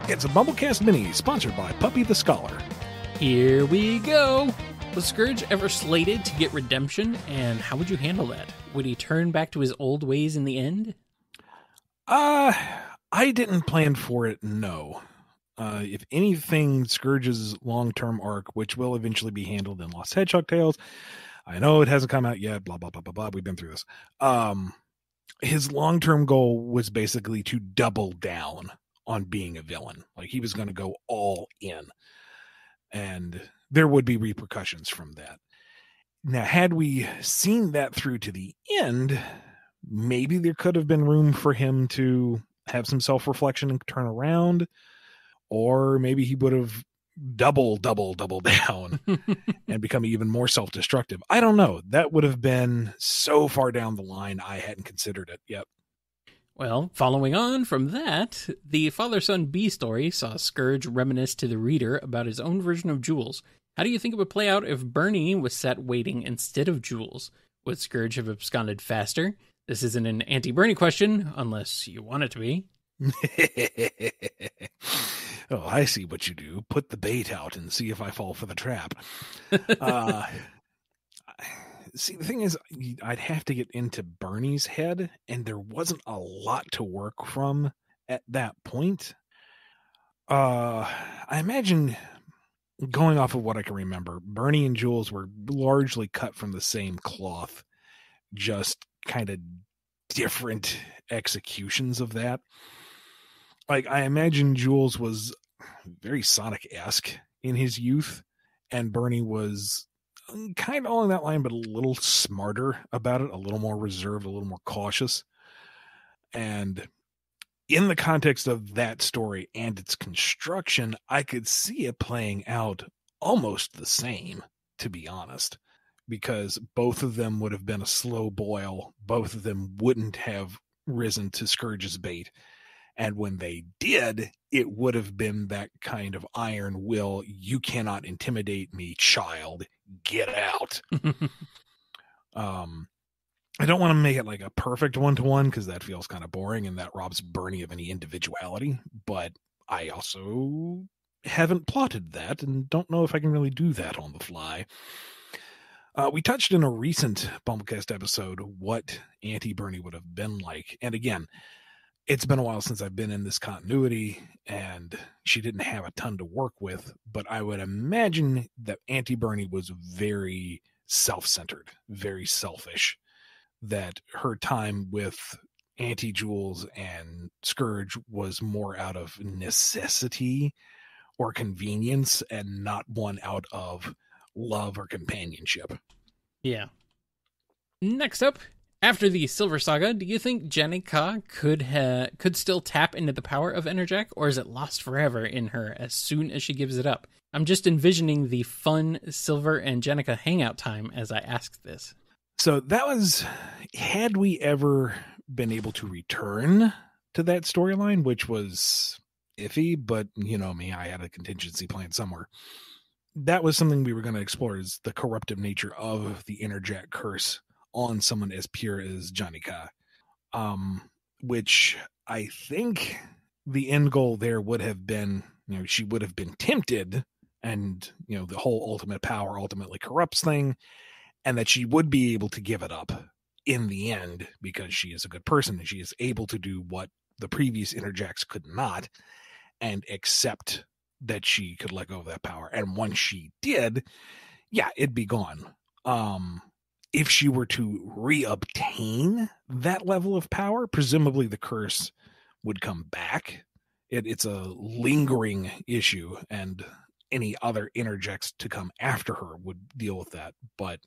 It's a Bumblecast Mini, sponsored by Puppy the Scholar. Here we go. Was Scourge ever slated to get redemption, and how would you handle that? Would he turn back to his old ways in the end? I didn't plan for it, no. If anything, Scourge's long-term arc, which will eventually be handled in Lost Hedgehog Tales, I know it hasn't come out yet, blah, blah, blah, blah, blah, we've been through this. His long-term goal was basically to double down on being a villain. Like, he was going to go all in. And there would be repercussions from that. Now, had we seen that through to the end, maybe there could have been room for him to have some self-reflection and turn around. Or maybe he would have double down and become even more self-destructive. I don't know. That would have been so far down the line, I hadn't considered it yet. Well, following on from that, the father-son B story saw Scourge reminisce to the reader about his own version of Jules. How do you think it would play out if Bernie was sat waiting instead of Jules? Would Scourge have absconded faster? This isn't an anti-Bernie question, unless you want it to be. Oh, I see what you do. Put the bait out and see if I fall for the trap. See, the thing is, I'd have to get into Bernie's head, and there wasn't a lot to work from at that point. I imagine, going off of what I can remember, Bernie and Jules were largely cut from the same cloth, just kind of different executions of that. Like, I imagine Jules was very Sonic-esque in his youth, and Bernie was kind of along that line, but a little smarter about it, a little more reserved, a little more cautious. And in the context of that story and its construction, I could see it playing out almost the same, to be honest, because both of them would have been a slow boil. Both of them wouldn't have risen to Scourge's bait. And when they did, it would have been that kind of iron will. You cannot intimidate me, child. Get out. I don't want to make it like a perfect one-to-one, because that feels kind of boring and that robs Bernie of any individuality. But I also haven't plotted that and don't know if I can really do that on the fly. We touched in a recent Bumblecast episode what anti-Bernie would have been like. And again, it's been a while since I've been in this continuity, and she didn't have a ton to work with, but I would imagine that Auntie Bernie was very self-centered, very selfish, that her time with Auntie Jules and Scourge was more out of necessity or convenience and not one out of love or companionship. Yeah. Next up, after the Silver Saga, do you think Jennika could still tap into the power of Enerjack, or is it lost forever in her as soon as she gives it up? I'm just envisioning the fun Silver and Jennika hangout time as I ask this. So that was, had we ever been able to return to that storyline, which was iffy, but you know me, I had a contingency plan somewhere. That was something we were going to explore, is the corruptive nature of the Enerjack curse on someone as pure as Jennika, which I think the end goal there would have been, you know, she would have been tempted, and, you know, the whole ultimate power ultimately corrupts thing, and that she would be able to give it up in the end because she is a good person and she is able to do what the previous Enerjacks could not, and accept that she could let go of that power. And once she did, yeah, it'd be gone. If she were to reobtain that level of power, presumably the curse would come back. It's a lingering issue, and any other Enerjacks to come after her would deal with that. But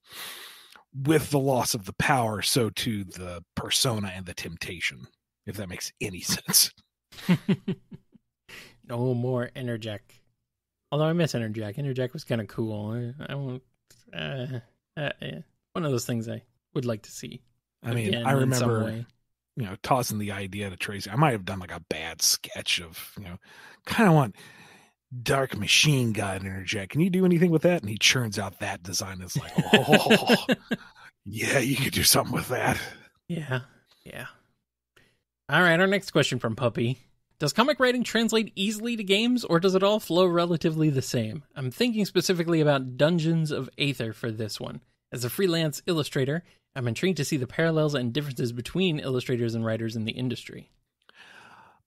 with the loss of the power, so too the persona and the temptation, if that makes any sense. No more Enerjack. Although I miss Enerjack. Enerjack was kind of cool. I won't... one of those things I would like to see. I mean, I remember, you know, tossing the idea to Tracy. I might have done like a bad sketch of, you know, kind of want Dark Machine God Enerjack. Can you do anything with that? And he churns out that design. It's like, oh, Yeah, you could do something with that. Yeah, yeah. All right, our next question from Puppy. Does comic writing translate easily to games, or does it all flow relatively the same? I'm thinking specifically about Dungeons of Aether for this one. As a freelance illustrator, I'm intrigued to see the parallels and differences between illustrators and writers in the industry.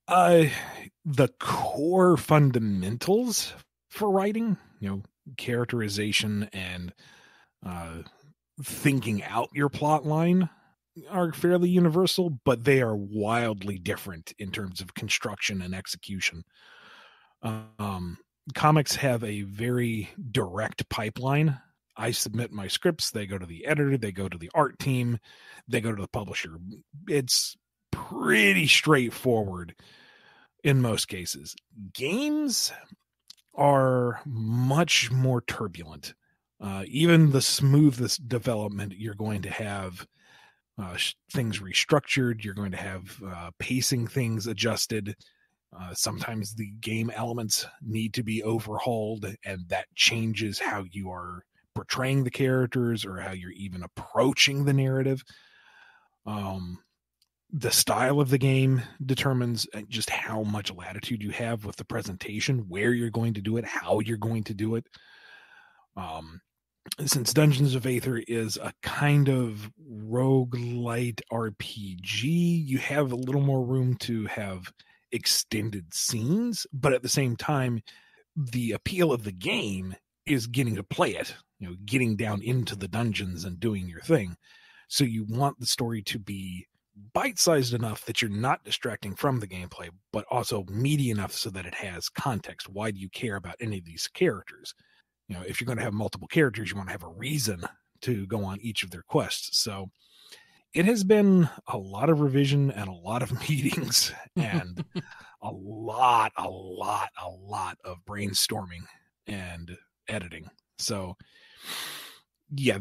The core fundamentals for writing, characterization and thinking out your plot line are fairly universal, but they are wildly different in terms of construction and execution. Comics have a very direct pipeline. I submit my scripts, they go to the editor, they go to the art team, they go to the publisher. It's pretty straightforward in most cases. Games are much more turbulent. Even the smoothest development, you're going to have things restructured. You're going to have pacing things adjusted. Sometimes the game elements need to be overhauled, and that changes how you are portraying the characters or how you're even approaching the narrative. The style of the game determines just how much latitude you have with the presentation, where you're going to do it, how you're going to do it. Since Dungeons of Aether is a kind of roguelite RPG, you have a little more room to have extended scenes, but at the same time, the appeal of the game is getting to play it, getting down into the dungeons and doing your thing. So you want the story to be bite-sized enough that you're not distracting from the gameplay, but also meaty enough so that it has context. Why do you care about any of these characters? If you're going to have multiple characters, you want to have a reason to go on each of their quests. So it has been a lot of revision and a lot of meetings and a lot of brainstorming and editing. So yeah,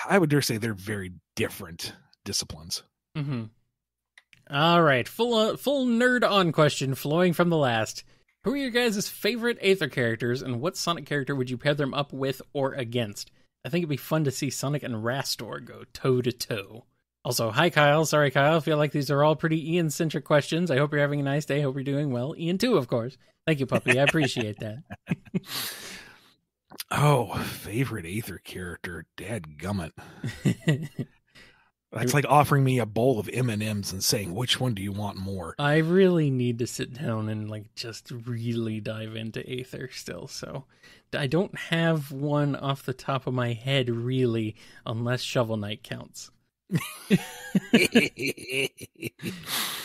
I would dare say they're very different disciplines. Mm-hmm. All right, full nerd on question flowing from the last. Who are your guys' favorite Aether characters, and what Sonic character would you pair them up with or against? I think it'd be fun to see Sonic and Rastor go toe-to-toe. Also, hi Kyle. Sorry, Kyle. I feel like these are all pretty Ian-centric questions. I hope you're having a nice day. Hope you're doing well. Ian too, of course. Thank you, Puppy. I appreciate that. Oh, favorite Aether character. Dadgummit. That's like offering me a bowl of M&Ms and saying, which one do you want more? I really need to sit down and just really dive into Aether still. So I don't have one off the top of my head, really, unless Shovel Knight counts.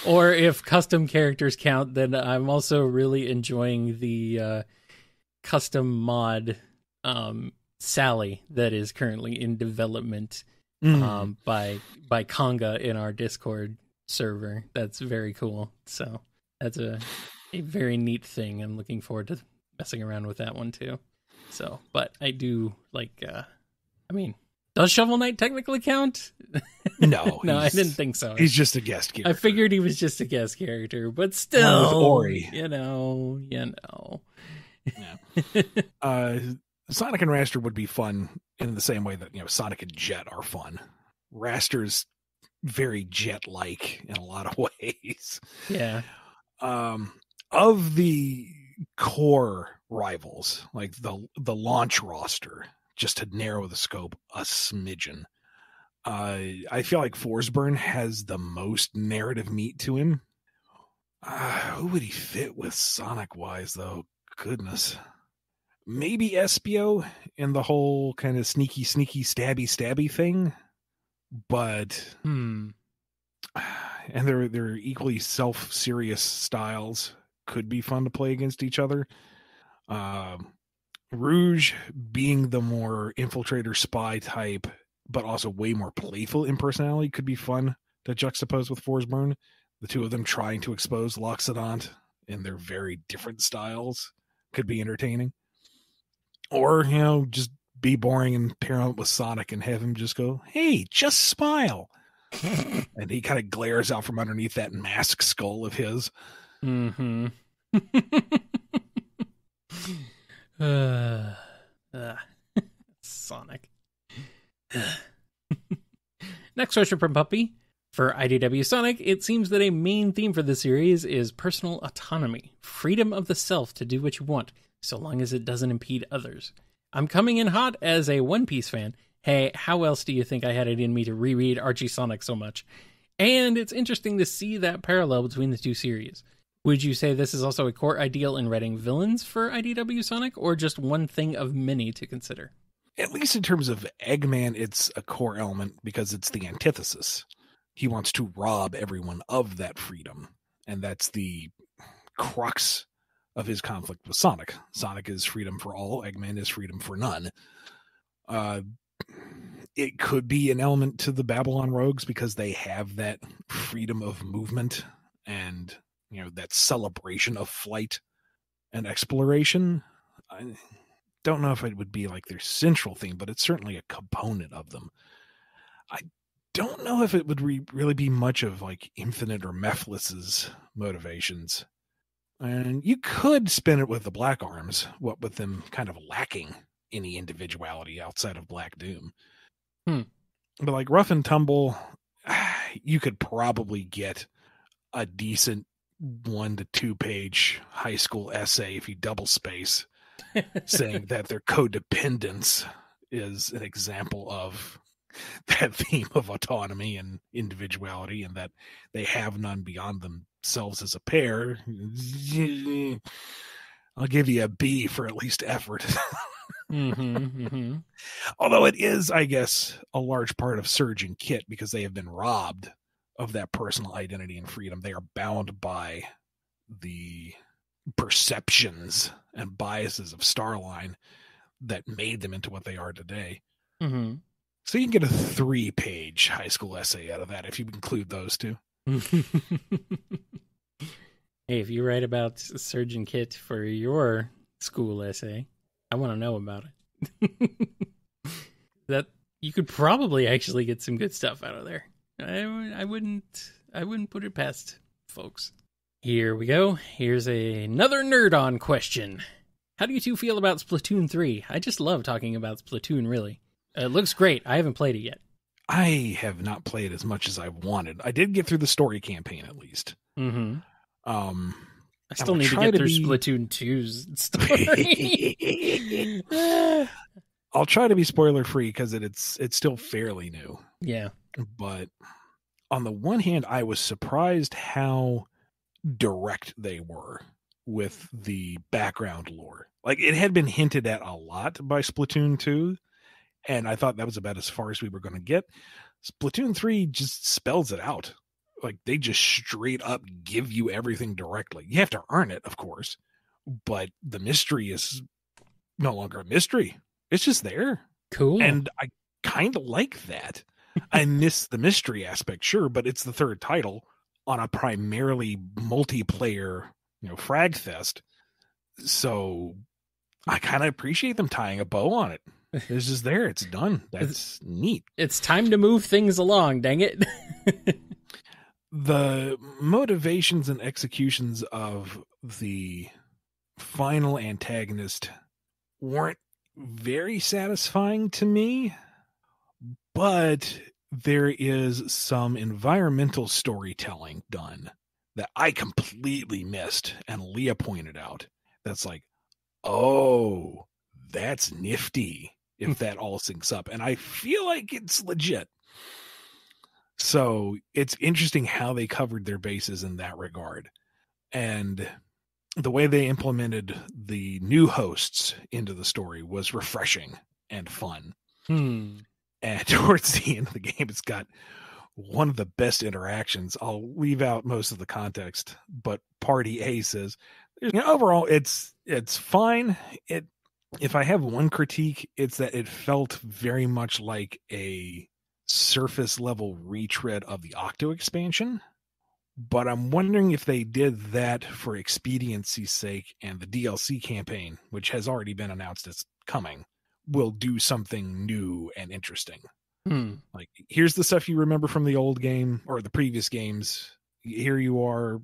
Or if custom characters count, then I'm also really enjoying the custom mod Sally that is currently in development by Conga in our Discord server. That's very cool. So that's a very neat thing. I'm looking forward to messing around with that one too. So, but I do does Shovel Knight technically count? No. No, I didn't think so. He's just a guest character. I figured he was just a guest character, but still, with Ori. You know. Yeah. Sonic and Raster would be fun in the same way that, Sonic and Jet are fun. Raster's very Jet-like in a lot of ways. Yeah. Of the core rivals, like the launch roster, just to narrow the scope a smidgen, I feel like Forsburn has the most narrative meat to him. Who would he fit with Sonic-wise, though? Goodness. Maybe Espio in the whole kind of sneaky, stabby thing. But and they're equally self-serious styles. Could be fun to play against each other. Rouge being the more infiltrator spy type, but also way more playful in personality, could be fun to juxtapose with Forsburn. The two of them trying to expose Loxodont in their very different styles could be entertaining. Or, just be boring and pair him up with Sonic and have him just go, hey, just smile. And he kind of glares out from underneath that mask skull of his. Mm-hmm. Sonic. Next question from Puppy. For IDW Sonic, it seems that a main theme for the series is personal autonomy, freedom of the self to do what you want, so long as it doesn't impede others. I'm coming in hot as a One Piece fan. Hey, how else do you think I had it in me to reread Archie Sonic so much? And it's interesting to see that parallel between the two series. Would you say this is also a core ideal in writing villains for IDW Sonic, or just one thing of many to consider? At least in terms of Eggman, it's a core element because it's the antithesis. He wants to rob everyone of that freedom, and that's the crux of his conflict with Sonic. Sonic is freedom for all, Eggman is freedom for none. It could be an element to the Babylon Rogues because they have that freedom of movement and, you know, that celebration of flight and exploration. I don't know if it would be like their central theme, but it's certainly a component of them. I don't know if it would really be much of like Infinite or Mephilis's motivations. And you could spin it with the Black Arms, what with them kind of lacking any individuality outside of Black Doom. But like Rough and Tumble, you could probably get a decent 1 to 2 page high school essay if you double space saying that their codependence is an example of that theme of autonomy and individuality, and that they have none beyond themselves as a pair. I'll give you a B for at least effort. Although it is, I guess, a large part of Surge and Kit because they have been robbed of that personal identity and freedom. They are bound by the perceptions and biases of Starline that made them into what they are today. So you can get a 3-page high school essay out of that if you include those two. Hey, if you write about Surge and Kit for your school essay, I want to know about it. That you could probably actually get some good stuff out of there. I wouldn't put it past folks. Here we go. Here's another nerd-on question. How do you two feel about Splatoon 3? I just love talking about Splatoon, really. It looks great. I haven't played it yet. I have not played as much as I wanted. I did get through the story campaign, at least. I still need to get through Splatoon 2's story. I'll try to be spoiler-free because it's still fairly new. Yeah. But on the one hand, I was surprised how direct they were with the background lore. Like, it had been hinted at a lot by Splatoon 2, and I thought that was about as far as we were going to get. Splatoon 3 just spells it out. Like, they just straight up give you everything directly. You have to earn it, of course, but the mystery is no longer a mystery. It's just there. Cool. And I kind of like that. I miss the mystery aspect, sure, but it's the third title on a primarily multiplayer, frag fest. So I kind of appreciate them tying a bow on it. It's just there. It's done. That's neat. It's time to move things along, dang it. The motivations and executions of the final antagonist weren't very satisfying to me, but there is some environmental storytelling done that I completely missed, and Leah pointed out. That's like, oh, that's nifty if that all syncs up. And I feel like it's legit. So it's interesting how they covered their bases in that regard. And the way they implemented the new hosts into the story was refreshing and fun. And towards the end of the game, it's got one of the best interactions. I'll leave out most of the context, but Party A says, overall, it's fine. If I have one critique, it's that it felt very much like a surface level retread of the Octo expansion. But I'm wondering if they did that for expediency's sake, and the DLC campaign, which has already been announced as coming, will do something new and interesting. Like, here's the stuff you remember from the old game or the previous games. Here you are,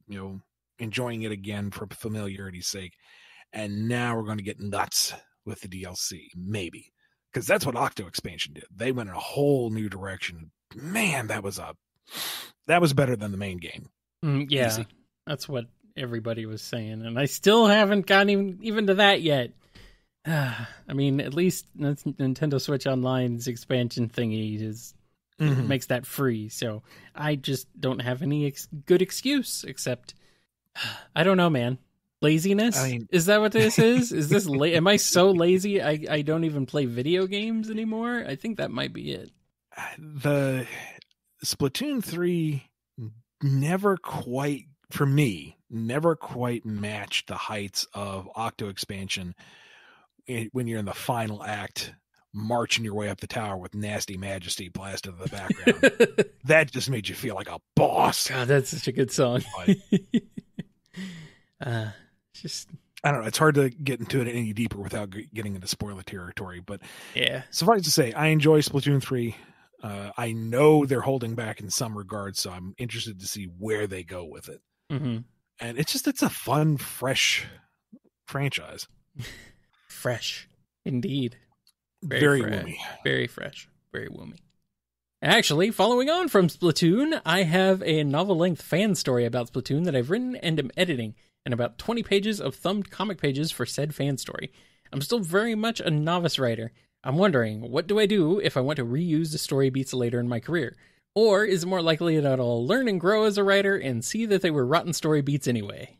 enjoying it again for familiarity's sake. And now we're going to get nuts with the DLC, maybe. Because that's what Octo expansion did. They went in a whole new direction, man, that was better than the main game. Yeah, Easy. That's what everybody was saying, and I still haven't gotten even to that yet. I mean, at least that's Nintendo Switch Online's expansion thingy makes that free, so I just don't have any good excuse except, I don't know, man. Laziness? I mean, is that what this is? Is this am I so lazy I don't even play video games anymore? I think that might be it. The Splatoon 3 never quite, for me, never quite matched the heights of Octo Expansion when you're in the final act, marching your way up the tower with Nasty Majesty blasted in the background. That just made you feel like a boss. God, that's such a good song. Just, I don't know. It's hard to get into it any deeper without getting into spoiler territory. But yeah, suffice to say, I enjoy Splatoon 3. I know they're holding back in some regards, so I'm interested to see where they go with it. Mm-hmm. And it's a fun, fresh franchise. Fresh, indeed. Very fresh. woomy. Very fresh. Very woomy. Actually, following on from Splatoon, I have a novel-length fan story about Splatoon that I've written and am editing, and about 20 pages of thumbed comic pages for said fan story. I'm still very much a novice writer. I'm wondering, what do I do if I want to reuse the story beats later in my career? Or is it more likely that I'll learn and grow as a writer and see that they were rotten story beats anyway?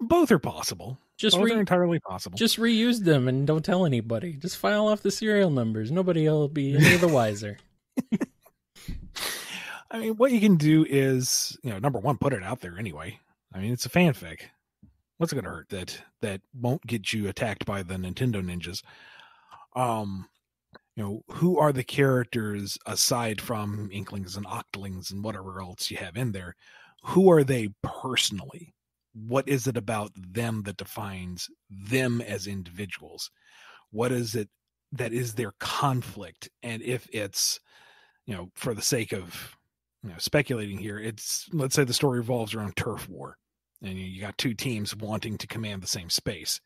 Both are possible. Both are entirely possible. Just reuse them and don't tell anybody. Just file off the serial numbers. Nobody will be any the wiser. I mean, what you can do is, number one, put it out there anyway. I mean, it's a fanfic. What's it going to hurt that won't get you attacked by the Nintendo ninjas? Who are the characters aside from Inklings and Octolings and whatever else you have in there? Who are they personally? What is it about them that defines them as individuals? What is it that is their conflict? And if it's, for the sake of speculating here, let's say the story revolves around turf war, and you got two teams wanting to command the same space.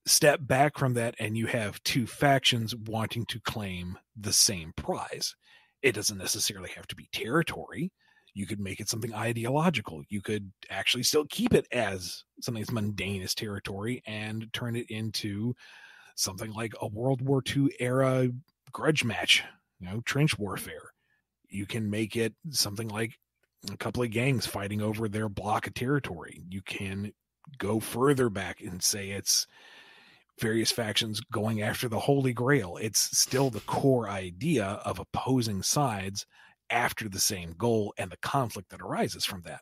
Step back from that, and you have two factions wanting to claim the same prize. It doesn't necessarily have to be territory. You could make it something ideological. You could actually still keep it as something as mundane as territory and turn it into something like a World War II era grudge match, trench warfare. You can make it something like a couple of gangs fighting over their block of territory. You can go further back and say it's various factions going after the Holy Grail. It's still the core idea of opposing sides after the same goal and the conflict that arises from that.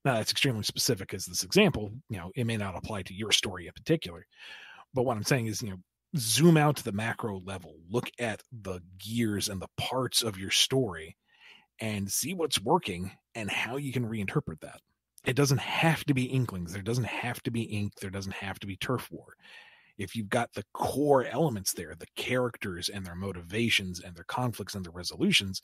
Now, that's extremely specific as this example. It may not apply to your story in particular. But what I'm saying is, zoom out to the macro level. Look at the gears and the parts of your story and see what's working and how you can reinterpret that. It doesn't have to be Inklings. There doesn't have to be Ink. There doesn't have to be Turf War. If you've got the core elements there, the characters and their motivations and their conflicts and their resolutions,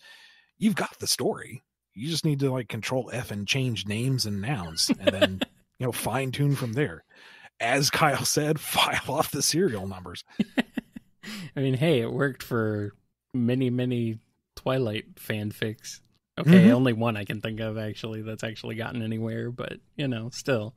you've got the story. You just need to control F and change names and nouns and then, fine tune from there. As Kyle said, file off the serial numbers. I mean, hey, it worked for many, many Twilight fanfics. Okay, only one I can think of actually that's actually gotten anywhere, but still.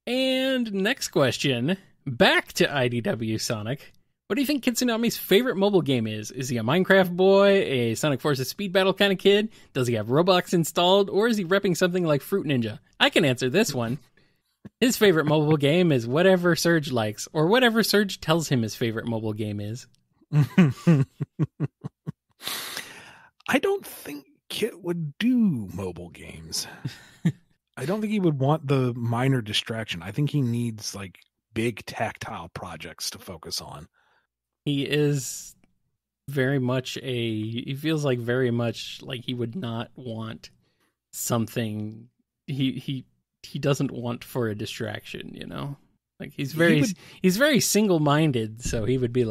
And next question, back to IDW Sonic. What do you think Kitsunami's favorite mobile game is? Is he a Minecraft boy, a Sonic Forces speed battle kind of kid? Does he have Roblox installed, or is he repping something like Fruit Ninja? I can answer this one. His favorite mobile game is whatever Serge likes, or whatever Serge tells him his favorite mobile game is. I don't think Kit would do mobile games. I don't think he would want the minor distraction. I think he needs big tactile projects to focus on. He is very much he feels very much like he would not want something he doesn't want for a distraction, he's very single-minded, so he would be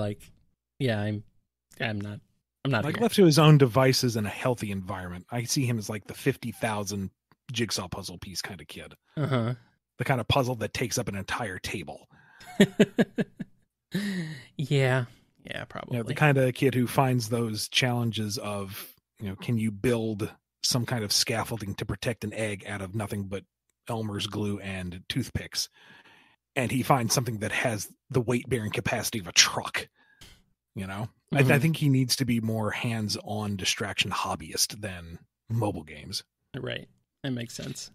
yeah, I'm not here. Left to his own devices in a healthy environment. I see him as the 50,000 jigsaw puzzle piece kind of kid. Uh-huh. The kind of puzzle that takes up an entire table. Yeah, You know, the probably. kind of kid who finds those challenges of, can you build some kind of scaffolding to protect an egg out of nothing but Elmer's glue and toothpicks? And he finds something that has the weight bearing capacity of a truck. I think he needs to be more hands-on distraction hobbyist than mobile games. Right. That makes sense.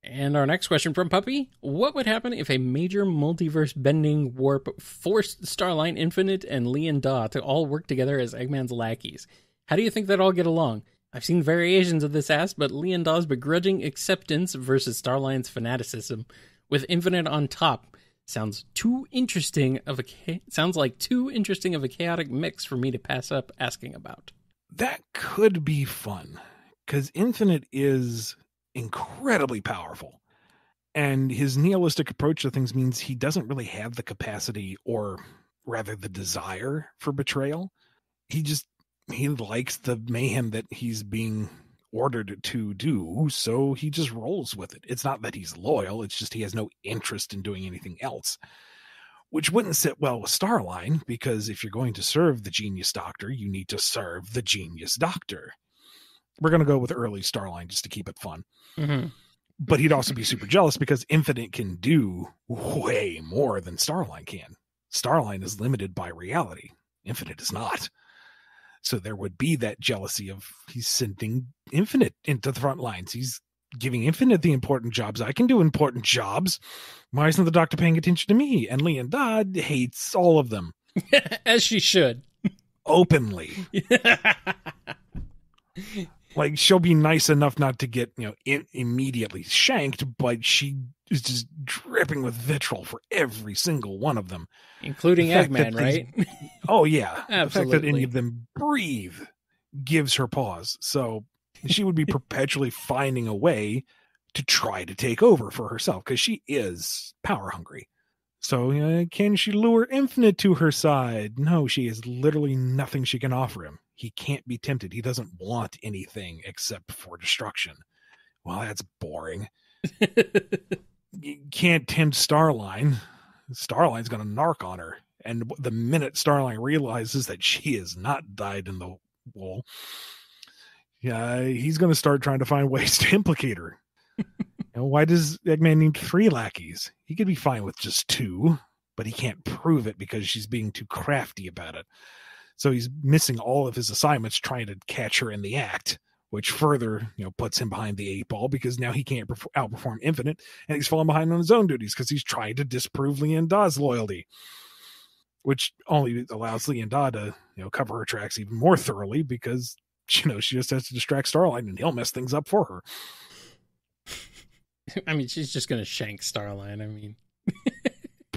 And our next question from Puppy. What would happen if a major multiverse bending warp forced Starline Infinite and Leon Daw to all work together as Eggman's lackeys? How do you think they'd all get along? I've seen variations of this ask, but Leon Daw's begrudging acceptance versus Starline's fanaticism, with Infinite on top, sounds like too interesting of a chaotic mix for me to pass up asking about. That could be fun, because Infinite is incredibly powerful, and his nihilistic approach to things means he doesn't really have the capacity, or rather the desire, for betrayal. He likes the mayhem that he's being ordered to do, so he just rolls with it. It's not that he's loyal, it's just he has no interest in doing anything else, which wouldn't sit well with Starline, because if you're going to serve the Genius Doctor, you need to serve the Genius Doctor. We're going to go with early Starline just to keep it fun. Mm-hmm. But he'd also be super jealous because Infinite can do way more than Starline can. Starline is limited by reality. Infinite is not. So there would be that jealousy of he's sending Infinite into the front lines. He's giving Infinite the important jobs. I can do important jobs. Why isn't the Doctor paying attention to me? And Leon Dodd hates all of them. As she should. Openly. Like, she'll be nice enough not to get, immediately shanked, but she is just dripping with vitriol for every single one of them. Including Eggman, right? Oh, yeah. Absolutely. The fact that any of them breathe gives her pause. So she would be perpetually finding a way to try to take over for herself, because she is power hungry. So can she lure Infinite to her side? No, she has literally nothing she can offer him. He can't be tempted. He doesn't want anything except for destruction. Well, that's boring. You can't tempt Starline. Starline's going to narc on her. And the minute Starline realizes that she is not dyed in the wool, he's going to start trying to find ways to implicate her. Why does Eggman need 3 lackeys? He could be fine with just 2, but he can't prove it because she's being too crafty about it. So he's missing all of his assignments trying to catch her in the act, which further, puts him behind the 8 ball, because now he can't outperform Infinite, and he's falling behind on his own duties because he's trying to disprove Leon Daw's loyalty, which only allows Leon Daw to, cover her tracks even more thoroughly, because, she just has to distract Starline and he'll mess things up for her. I mean, she's just going to shank Starline.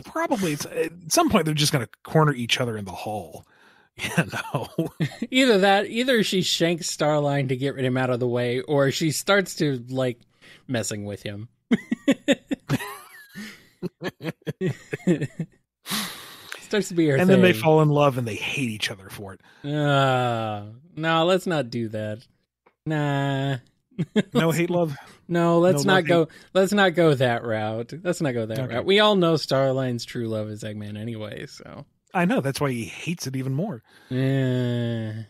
Probably at some point they're just going to corner each other in the hall. Either she shanks Starline to get him out of the way, or she starts to messing with him. Starts to be her thing. And then they fall in love and they hate each other for it. No, let's not do that. Nah. No hate love? No, let's not go that route. Let's not go that route. We all know Starline's true love is Eggman anyway, so. I know, that's why he hates it even more. Yeah.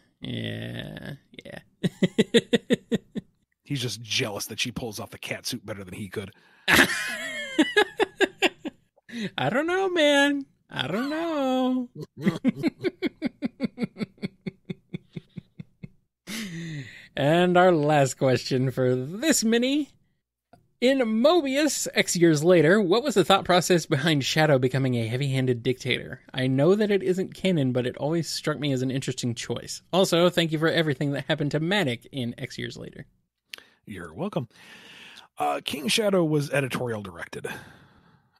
He's just jealous that she pulls off the cat suit better than he could. I don't know, man. I don't know. And our last question for this mini. In Mobius, X years later, what was the thought process behind Shadow becoming a heavy-handed dictator? I know that it isn't canon, but it always struck me as an interesting choice. Also, thank you for everything that happened to Manic in X years later. You're welcome. King Shadow was editorial directed.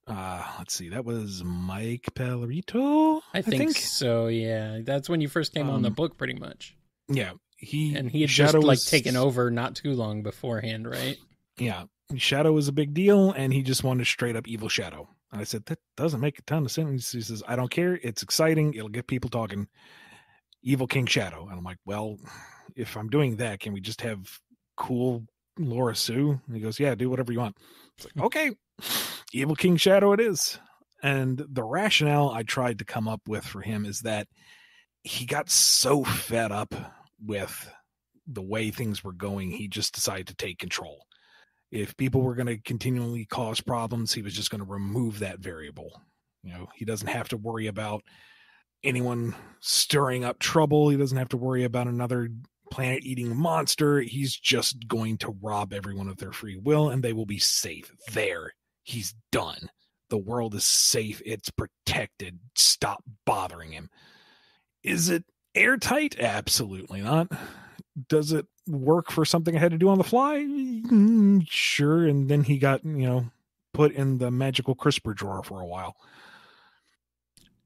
Let's see, that was Mike Pellerito? I think so, yeah. That's when you first came on the book, pretty much. Yeah. He had just taken over not too long beforehand, right? Yeah. Shadow was a big deal, and he just wanted straight up evil Shadow. And I said, that doesn't make a ton of sense. He says, I don't care. It's exciting. It'll get people talking. Evil King Shadow. And I'm like, well, if I'm doing that, can we just have cool Laura Sue? And he goes, yeah, do whatever you want. It's like, okay, Evil King Shadow it is. And the rationale I tried to come up with for him is that he got so fed up with the way things were going, he just decided to take control. If people were going to continually cause problems, he was just going to remove that variable. He doesn't have to worry about anyone stirring up trouble. He doesn't have to worry about another planet-eating monster. He's just going to rob everyone of their free will, and they will be safe. There. He's done. The world is safe. It's protected. Stop bothering him. Is it airtight? Absolutely not. Does it work for something I had to do on the fly? Sure. And then he got, put in the magical CRISPR drawer for a while.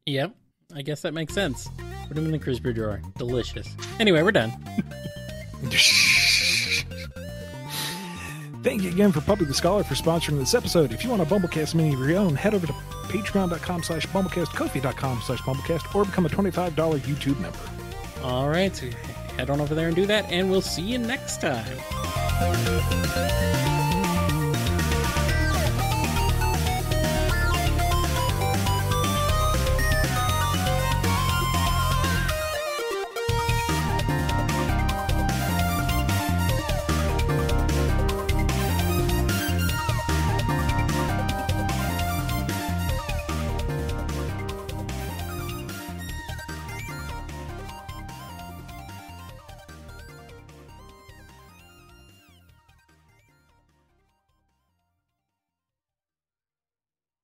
Yep. I guess that makes sense. Put him in the CRISPR drawer. Delicious. Anyway, we're done. Thank you again for Puppy the Scholar for sponsoring this episode. If you want a Bumblecast mini of your own, head over to patreon.com/Bumblecast, Ko-fi.com/Bumblecast, or become a $25 YouTube member. All right, so head on over there and do that, and we'll see you next time.